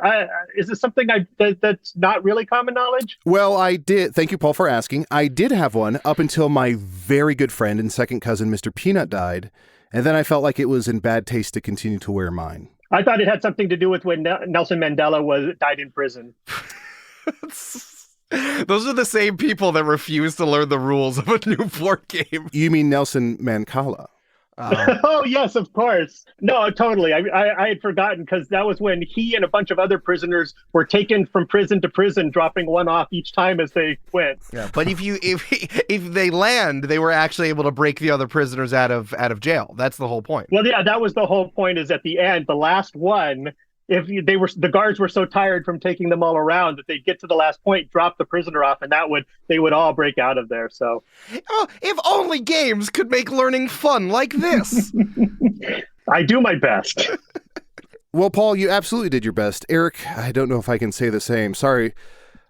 something that's not really common knowledge? Well, I did. Thank you, Paul, for asking. I did have one up until my very good friend and second cousin, Mr. Peanut, died. And then I felt like it was in bad taste to continue to wear mine. I thought it had something to do with when Nelson Mandela died in prison. Those are the same people that refuse to learn the rules of a new board game. You mean Nelson Mandela? Oh, yes, of course. No, totally. I had forgotten because that was when he and a bunch of other prisoners were taken from prison to prison, dropping one off each time as they went. Yeah, but if they land, they were actually able to break the other prisoners out of jail. That's the whole point. Well, yeah, that was the whole point. Is at the end, the last one. The guards were so tired from taking them all around that they'd get to the last point, drop the prisoner off, and they would all break out of there. So, if only games could make learning fun like this. I do my best. Well, Paul, you absolutely did your best. Eric, I don't know if I can say the same. Sorry,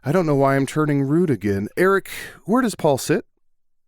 I don't know why I'm turning rude again. Eric, where does Paul sit?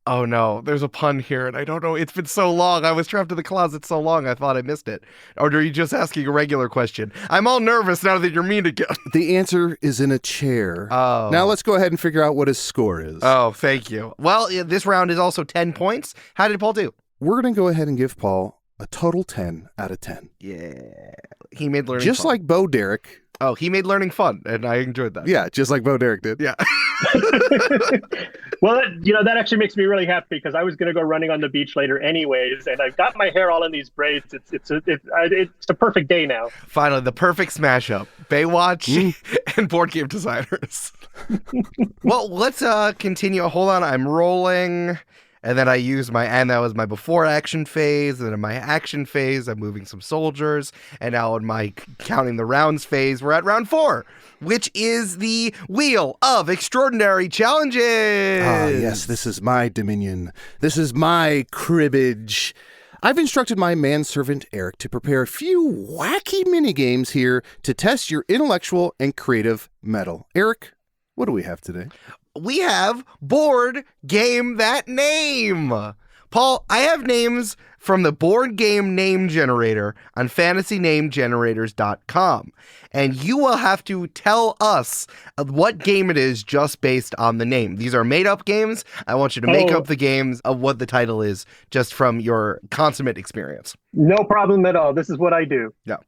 Oh no, there's a pun here, and I don't know. It's been so long. I was trapped in the closet so long, I thought I missed it. Or are you just asking a regular question? I'm all nervous now that you're mean again. The answer is in a chair. Oh. Now let's go ahead and figure out what his score is. Oh, thank you. Well, this round is also 10 points. How did Paul do? We're going to go ahead and give Paul a total 10 out of 10. Yeah. He made learning Just fun. like Bo Derek. Oh, he made learning fun, and I enjoyed that. Yeah, just like Bo Derek did. Yeah. Well, that actually makes me really happy because I was going to go running on the beach later anyways, and I've got my hair all in these braids. It's a perfect day now. Finally, the perfect smash up. Baywatch and board game designers. Well, let's continue. Hold on, I'm rolling. And then that was my before action phase. And then in my action phase, I'm moving some soldiers. And now in my counting the rounds phase, we're at round 4, which is the Wheel of Extraordinary Challenges. Ah, yes, this is my dominion. This is my cribbage. I've instructed my manservant Eric to prepare a few wacky minigames here to test your intellectual and creative mettle. Eric, what do we have today? We have Board Game That Name. Paul, I have names from the board game name generator on fantasynamegenerators.com. And you will have to tell us what game it is just based on the name. These are made-up games. I want you to make up the games of what the title is just from your consummate experience. No problem at all. This is what I do. No.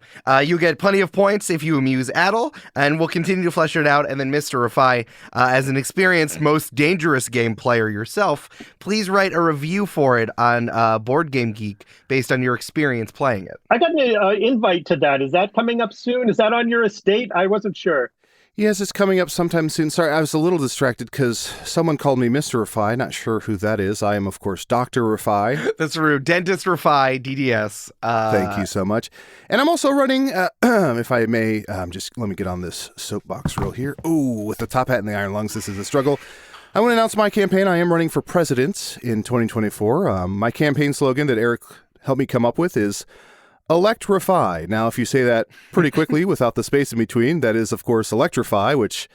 You get plenty of points if you amuse Adal, and we'll continue to flesh it out. And then Mr. Rifai, as an experienced, most dangerous game player yourself, please write a review for it on Board Game Geek based on your experience playing it. I got an invite to that. Is that coming up soon? Is that on your estate? I wasn't sure. Yes, it's coming up sometime soon. Sorry, I was a little distracted because someone called me Mr. Rifai. Not sure who that is. I am, of course, Dr. Rifai. That's rude. Dentist Rifai, DDS. Thank you so much. And I'm also running, if I may, just let me get on this soapbox real here. Ooh, with the top hat and the iron lungs, this is a struggle. I want to announce my campaign. I am running for president in 2024. My campaign slogan that Eric helped me come up with is Elect Rifai. Now, if you say that pretty quickly without the space in between, that is, of course, electrify, which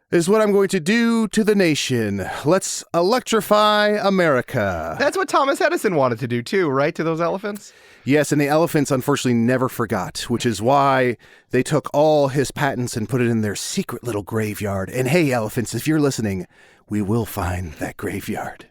is what I'm going to do to the nation. Let's electrify America. That's what Thomas Edison wanted to do, too, right? To those elephants? Yes, and the elephants unfortunately never forgot, which is why they took all his patents and put it in their secret little graveyard. And hey, elephants, if you're listening, we will find that graveyard.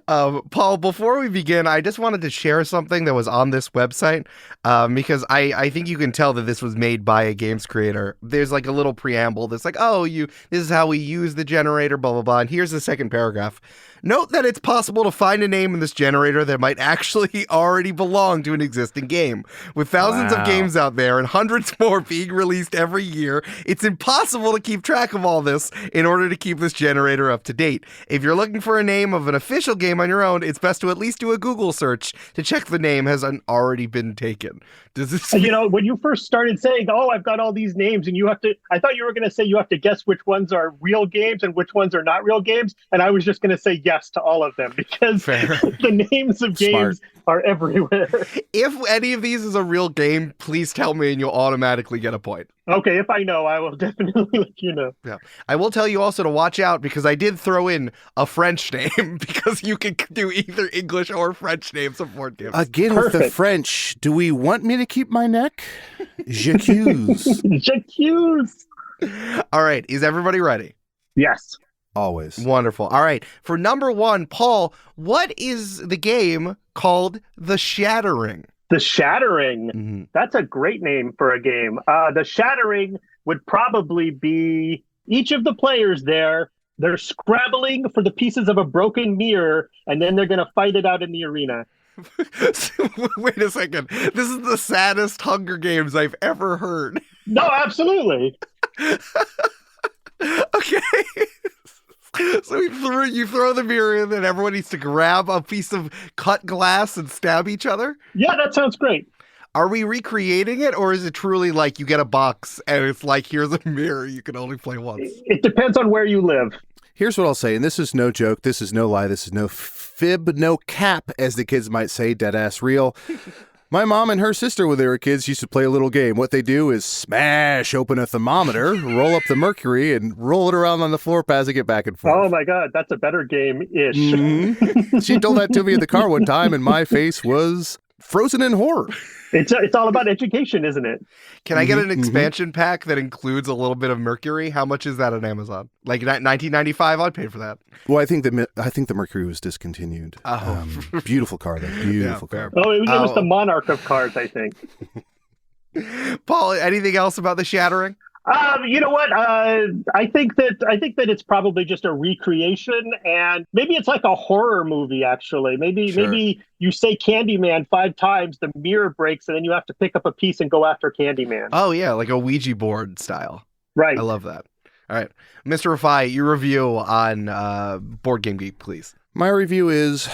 Paul, before we begin, I just wanted to share something that was on this website because I think you can tell that this was made by a games creator. There's like a little preamble that's like, this is how we use the generator, blah, blah, blah. And here's the second paragraph. Note that it's possible to find a name in this generator that might actually already belong to an existing game. With thousands of games out there and hundreds more being released every year, it's impossible to keep track of all this in order to keep this generator up to date. If you're looking for a name of an official game on your own, it's best to at least do a Google search to check the name has already been taken. Does this? When you first started saying, I've got all these names and I thought you were going to say you have to guess which ones are real games and which ones are not real games. And I was just going to say yes to all of them because the names of games are everywhere. If any of these is a real game, please tell me and you'll automatically get a point. Okay, if I know, I will definitely let you know. Yeah. I will tell you also to watch out because I did throw in a French name because you can do either English or French names of board games. Again, with the French, do we want me to keep my neck? J'accuse. J'accuse. All right, is everybody ready? Yes. Always. Wonderful. All right, for number 1, Paul, what is the game called The Shattering? The Shattering. Mm-hmm. That's a great name for a game. The Shattering would probably be each of the players there. They're scrabbling for the pieces of a broken mirror, and then they're going to fight it out in the arena. Wait a second. This is the saddest Hunger Games I've ever heard. No, absolutely. Okay. So you throw the mirror in and everyone needs to grab a piece of cut glass and stab each other? Yeah, that sounds great. Are we recreating it or is it truly like you get a box and it's like, here's a mirror, you can only play once? It depends on where you live. Here's what I'll say, and this is no joke, this is no lie, this is no fib, no cap, as the kids might say, dead ass real. My mom and her sister, when they were kids, used to play a little game. What they do is smash open a thermometer, roll up the mercury, and roll it around on the floor, passing it back and forth. Oh my God, that's a better game-ish. Mm-hmm. She told that to me in the car one time, and my face was frozen in horror. It's all about education, isn't it? Can I get an expansion pack that includes a little bit of Mercury? How much is that on Amazon? Like $19.95? I'd pay for that. Well, I think the Mercury was discontinued. Oh. Beautiful car, though. Beautiful car. Oh, it was the monarch of cards, I think. Paul, anything else about The Shattering? You know what? I think that it's probably just a recreation, and maybe it's like a horror movie. Actually, maybe you say Candyman 5 times, the mirror breaks, and then you have to pick up a piece and go after Candyman. Oh yeah, like a Ouija board style. Right. I love that. All right, Mr. Rifai, your review on Board Game Geek, please. My review is: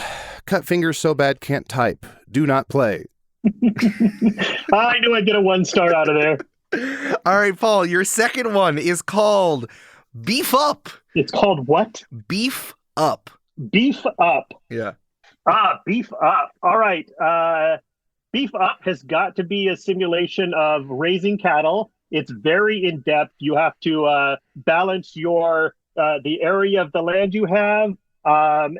cut fingers so bad can't type. Do not play. I knew I'd get a 1 star out of there. All right, Paul, your second one is called Beef Up. It's called what? Beef Up. Beef Up. Yeah. Beef Up. All right. Beef Up has got to be a simulation of raising cattle. It's very in-depth. You have to balance your the area of the land you have. And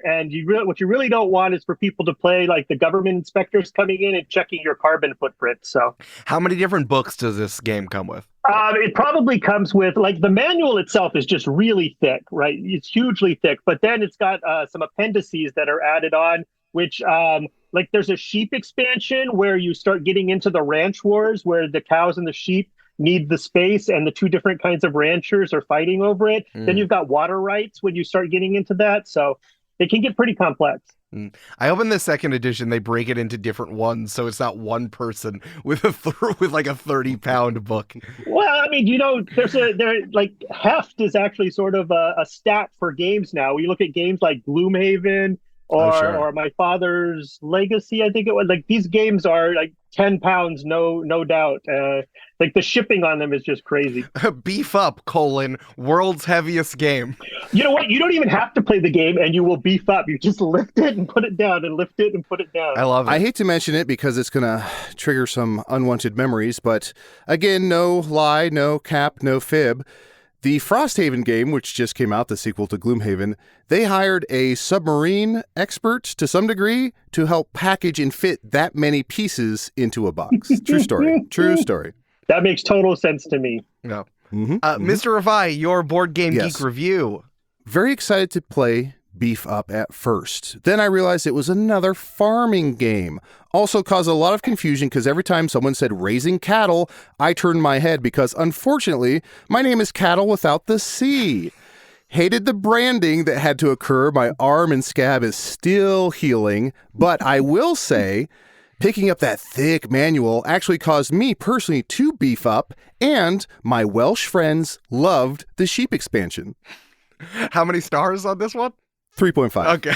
what you really don't want is for people to play like the government inspectors coming in and checking your carbon footprint. So, how many different books does this game come with? It probably comes with, like, the manual itself is just really thick, right? It's hugely thick, but then it's got some appendices that are added on, which like there's a sheep expansion where you start getting into the ranch wars where the cows and the sheep need the space and the 2 different kinds of ranchers are fighting over it. Then you've got water rights when you start getting into that. So it can get pretty complex. I hope in the second edition they break it into different ones so it's not one person with with like a 30-pound book. Well, I mean, like heft is actually sort of a stat for games now. We look at games like Gloomhaven or My Father's Legacy, I think it was. Like, these games are like 10 pounds, no doubt. Like, the shipping on them is just crazy. Beef Up, world's heaviest game. You know what? You don't even have to play the game and you will beef up. You just lift it and put it down and lift it and put it down. I love it. I hate to mention it because it's going to trigger some unwanted memories, but again, no lie, no cap, no fib. The Frosthaven game, which just came out, the sequel to Gloomhaven, they hired a submarine expert to some degree to help package and fit that many pieces into a box. True story. True story. That makes total sense to me. No. Mr. Rifai, your Board Game Yes. Geek review. Very excited to play Beef Up at first. Then I realized it was another farming game. Also caused a lot of confusion because every time someone said raising cattle, I turned my head because unfortunately, my name is Cattle without the C. Hated the branding that had to occur. My arm and scab is still healing, but I will say picking up that thick manual actually caused me personally to beef up, and my Welsh friends loved the sheep expansion. How many stars on this one? 3.5. Okay.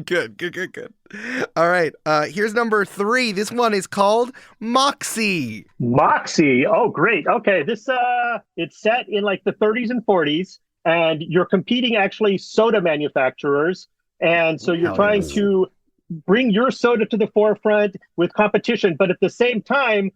Good. All right. Here's number 3. This one is called Moxie. Moxie. Oh, great. Okay. This it's set in like the 30s and 40s, and you're competing actually soda manufacturers. And so you're trying to bring your soda to the forefront with competition, but at the same time,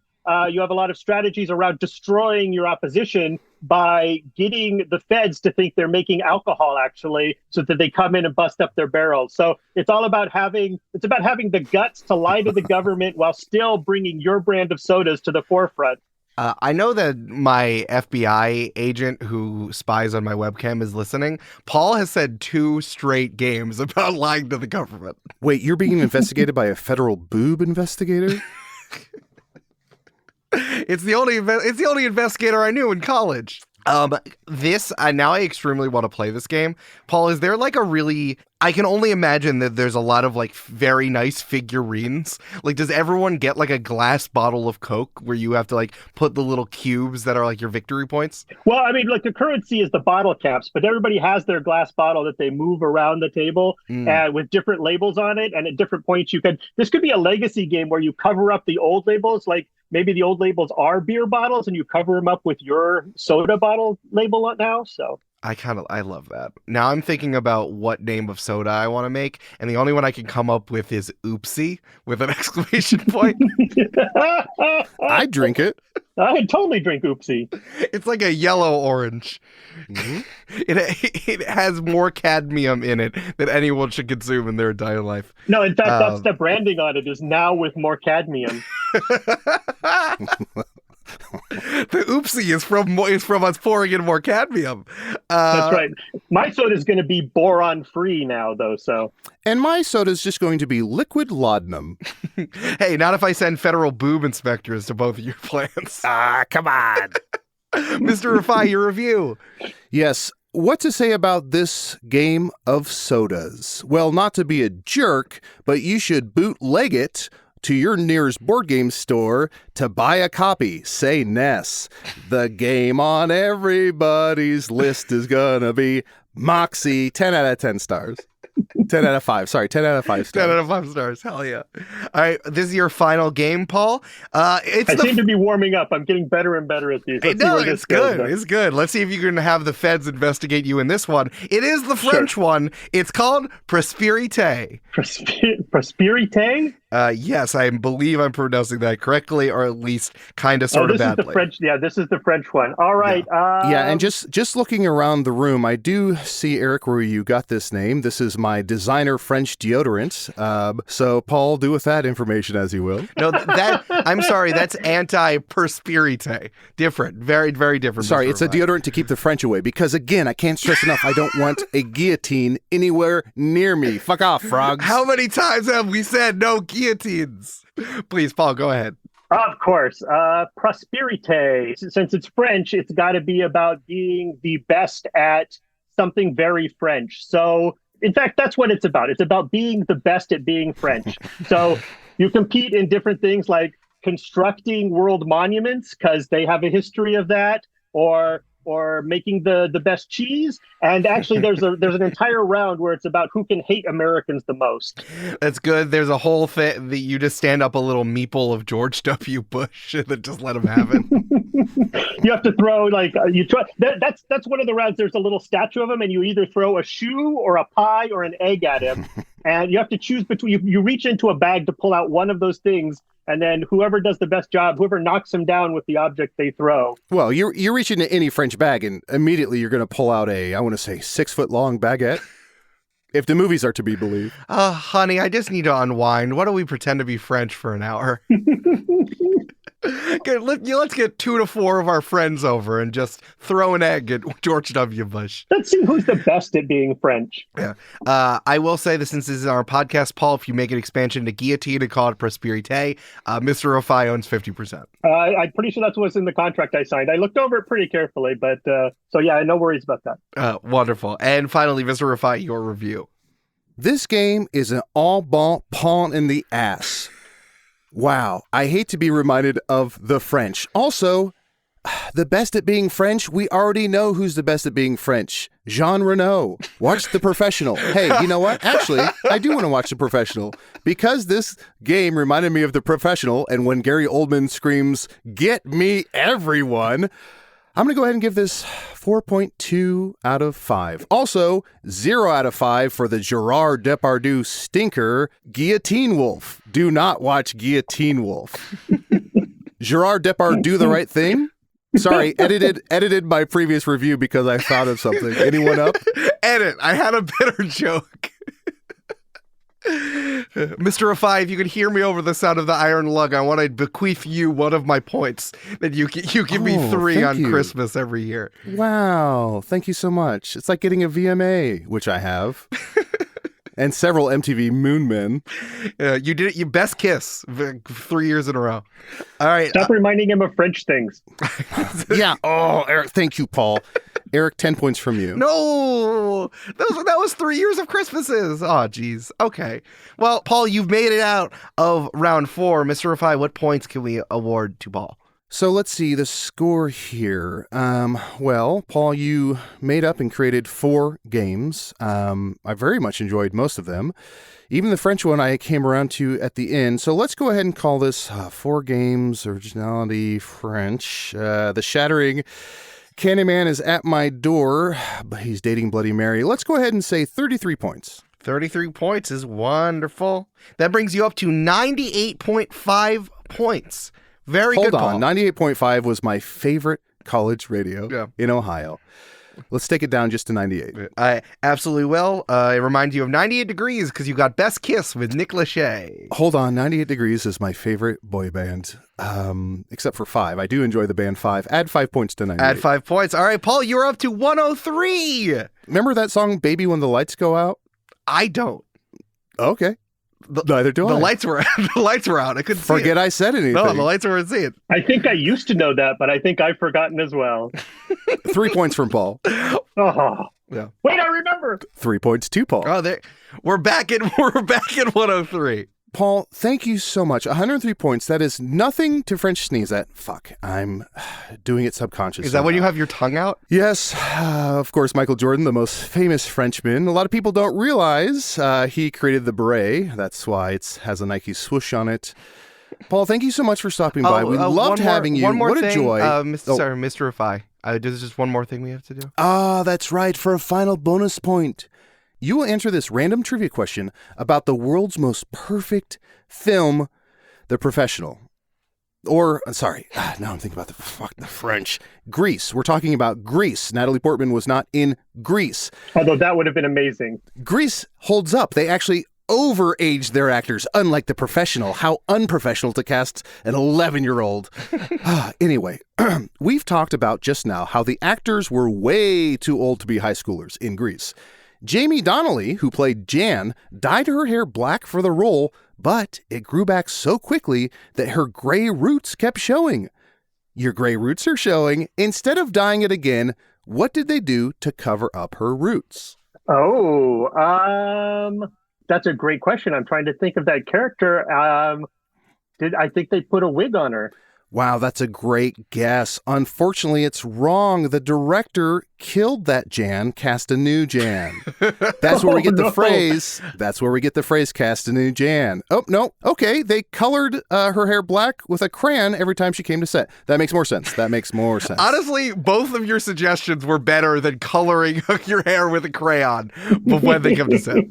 you have a lot of strategies around destroying your opposition by getting the feds to think they're making alcohol, actually, so that they come in and bust up their barrels. So it's all about having the guts to lie to the government while still bringing your brand of sodas to the forefront. I know that my FBI agent who spies on my webcam is listening. Paul has said 2 straight games about lying to the government. Wait, you're being investigated by a federal boob investigator? It's the only investigator I knew in college. Now I extremely want to play this game. Paul, is there like I can only imagine that there's a lot of like very nice figurines. Like, does everyone get like a glass bottle of Coke where you have to like put the little cubes that are like your victory points? Well, I mean, like, the currency is the bottle caps, but everybody has their glass bottle that they move around the table with different labels on it. And at different points, this could be a legacy game where you cover up the old labels. Like, maybe the old labels are beer bottles and you cover them up with your soda bottle label now. So I love that. Now I'm thinking about what name of soda I want to make, and the only one I can come up with is Oopsie with an exclamation point. I drink it. I'd totally drink Oopsie. It's like a yellow orange. Mm-hmm. It has more cadmium in it than anyone should consume in their entire life. No, in fact, that's the branding on it, is now with more cadmium. The Oopsie is from us pouring in more cadmium. That's right. My soda is going to be boron free now, though. So, and my soda is just going to be liquid laudanum. Hey, not if I send federal boob inspectors to both of your plants. Come on. Mr. Rifai, your review. Yes. What to say about this game of sodas? Well, not to be a jerk, but you should bootleg it to your nearest board game store to buy a copy. Say Ness. The game on everybody's list is gonna be Moxie. 10 out of 10 stars. 10 out of 5. Sorry, 10 out of 5 stars. 10 out of 5 stars. Hell yeah. All right, this is your final game, Paul. I seem to be warming up. I'm getting better and better at these. It's good. It's good. Let's see if you can have the feds investigate you in this one. It is the French one. It's called Prospérité. Prospérité? Yes, I believe I'm pronouncing that correctly, or at least kind of sort of badly. Is the French. Yeah, this is the French one. All right. Yeah, and just looking around the room, I do see, Eric, where you got this name. This is my designer French deodorant. So, Paul, do with that information as you will. No, I'm sorry, that's anti-perspirite. Different. Very, very different. Sorry, it's a deodorant to keep the French away. Because, again, I can't stress enough, I don't want a guillotine anywhere near me. Fuck off, frogs. How many times have we said no guillotines? Please, Paul, go ahead. Of course. Prospérité. Since it's French, it's got to be about being the best at something very French. So, in fact, that's what it's about. It's about being the best at being French. So you compete in different things like constructing world monuments, because they have a history of that, or making the best cheese. And actually, there's an entire round where it's about who can hate Americans the most. That's good. There's a whole thing that you just stand up a little meeple of George W. Bush and then just let him have it. You have to throw that's one of the rounds. There's a little statue of him, and you either throw a shoe or a pie or an egg at him, and you have to choose between. You reach into a bag to pull out one of those things. And then whoever does the best job, whoever knocks him down with the object they throw. Well, you reach into any French bag, and immediately you're going to pull out I want to say 6-foot-long baguette, if the movies are to be believed. Honey, I just need to unwind. Why don't we pretend to be French for an hour? Good, let's get 2 to 4 of our friends over and just throw an egg at George W. Bush. Let's see who's the best at being French. Yeah. I will say that since this is our podcast, Paul, if you make an expansion to Guillotine and call it Prospérité, Mr. Rifai owns 50%. I'm pretty sure that's what's in the contract I signed. I looked over it pretty carefully, but so yeah, no worries about that. Wonderful. And finally, Mr. Rifai, your review. This game is an all-ball pawn in the ass. Wow, I hate to be reminded of the French. Also, the best at being French, we already know who's the best at being French. Jean Reno. Watch The Professional. Hey, you know what? Actually, I do want to watch The Professional because this game reminded me of The Professional, and when Gary Oldman screams, "Get me everyone," I'm going to go ahead and give this 4.2 out of 5. Also, 0 out of 5 for the Gerard Depardieu stinker, Guillotine Wolf. Do not watch Guillotine Wolf. Gerard Depardieu the right thing? Sorry, edited my previous review because I thought of something. Anyone up? Edit. I had a better joke. Mr. Rifai, if you could hear me over the sound of the iron lung, I want to bequeath you one of my points that you give me 3 on Christmas every year. Wow. Thank you so much. It's like getting a VMA, which I have. And several MTV Moon Men. You did it. You best kiss 3 years in a row. All right. Stop reminding him of French things. Yeah. Oh, Eric. Thank you, Paul. Eric, 10 points from you. No, that was 3 years of Christmases. Oh, geez. Okay. Well, Paul, you've made it out of round 4. Mr. Rifai, what points can we award to Paul? So let's see the score here. Well, Paul, you made up and created 4 games. I very much enjoyed most of them. Even the French one I came around to at the end. So let's go ahead and call this 4 games, originality, French. The shattering Candyman is at my door, but he's dating Bloody Mary. Let's go ahead and say 33 points. 33 points is wonderful. That brings you up to 98.5 points. Very good, Paul. Hold on. 98.5 was my favorite college radio in Ohio. Let's take it down just to 98. I absolutely will. I remind you of 98 Degrees because you got Best Kiss with Nick Lachey. Hold on. 98 Degrees is my favorite boy band, except for 5. I do enjoy the band 5. Add 5 points to 98. Add 5 points. All right, Paul, you're up to 103. Remember that song, Baby When the Lights Go Out? I don't. Okay. Neither do I. The lights were out. I couldn't see Forget I said anything. No, the lights weren't seeing. I think I used to know that, but I think I've forgotten as well. 3 points from Paul. Oh, yeah. Wait, I remember. 3 points to Paul. Oh, we're back at 103. Paul, thank you so much. 103 points. That is nothing to French sneeze at. Fuck, I'm doing it subconsciously. Is that when you have your tongue out? Yes. Of course, Michael Jordan, the most famous Frenchman. A lot of people don't realize he created the beret. That's why it has a Nike swoosh on it. Paul, thank you so much for stopping by. We loved having you. One more what thing, a joy. Sorry, Mr. Rifai. There's just one more thing we have to do. That's right. For a final bonus point. You will answer this random trivia question about the world's most perfect film, The Professional. Or, sorry, now I'm thinking about the French. Grease. We're talking about Grease. Natalie Portman was not in Grease. Although that would have been amazing. Grease holds up. They actually overaged their actors, unlike The Professional. How unprofessional to cast an 11-year-old. Anyway, we've talked about just now how the actors were way too old to be high schoolers in Grease. Jamie Donnelly, who played Jan, dyed her hair black for the role, but it grew back so quickly that her gray roots kept showing. Your gray roots are showing. Instead of dyeing it again, what did they do to cover up her roots? Oh, that's a great question. I'm trying to think of that character. I think they put a wig on her? Wow, that's a great guess. Unfortunately, it's wrong. The director killed that Jan, cast a new Jan. That's where we get the phrase. That's where we get the phrase, cast a new Jan. Oh, no. Okay, they colored her hair black with a crayon every time she came to set. That makes more sense. Honestly, both of your suggestions were better than coloring your hair with a crayon when they come to set.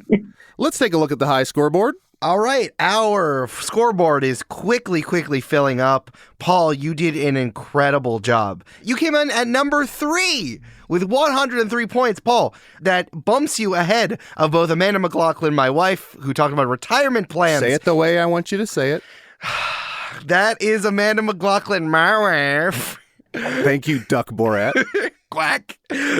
Let's take a look at the high scoreboard. All right, our scoreboard is quickly filling up. Paul, you did an incredible job. You came in at number 3 with 103 points. Paul, that bumps you ahead of both Amanda McLaughlin, my wife, who talked about retirement plans. Say it the way I want you to say it. That is Amanda McLaughlin, my wife. Thank you, Duck Borat. Quack,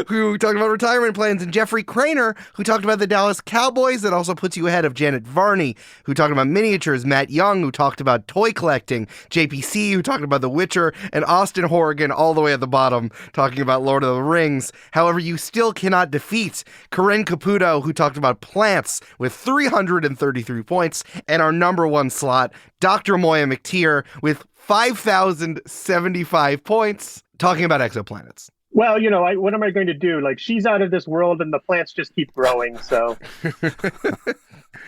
who talked about retirement plans, and Jeffrey Craner, who talked about the Dallas Cowboys. That also puts you ahead of Janet Varney, who talked about miniatures, Matt Young, who talked about toy collecting, JPC, who talked about The Witcher, and Austin Horrigan, all the way at the bottom, talking about Lord of the Rings. However, you still cannot defeat Corinne Caputo, who talked about plants with 333 points, and our number 1 slot, Dr. Moya McTeer, with 5,075 points, talking about exoplanets. Well, what am I going to do? Like, she's out of this world and the plants just keep growing, so.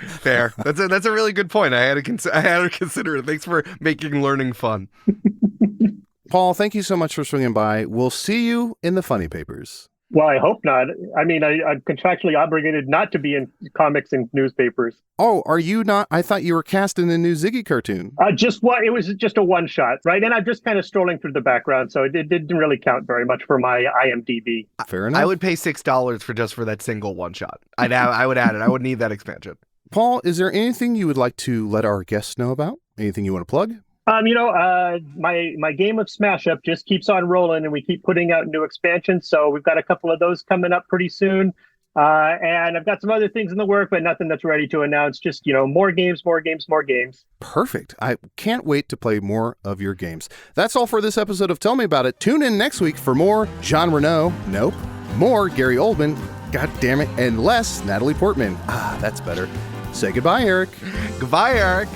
Fair. That's a really good point. I had to consider it. Thanks for making learning fun. Paul, thank you so much for swinging by. We'll see you in the funny papers. Well, I hope not. I mean, I'm contractually obligated not to be in comics and newspapers. Oh, are you not? I thought you were cast in the new Ziggy cartoon. It was just a one-shot, right? And I'm just kind of strolling through the background, so it didn't really count very much for my IMDb. Fair enough. I would pay $6 for that single one-shot. I would add it. I would need that expansion. Paul, is there anything you would like to let our guests know about? Anything you want to plug? My game of Smash Up just keeps on rolling, and we keep putting out new expansions. So we've got a couple of those coming up pretty soon. And I've got some other things in the work, but nothing that's ready to announce. Just, more games. Perfect. I can't wait to play more of your games. That's all for this episode of Tell Me About It. Tune in next week for more Jean Reno. Nope. More Gary Oldman. God damn it. And less Natalie Portman. That's better. Say goodbye, Eric. Goodbye, Eric.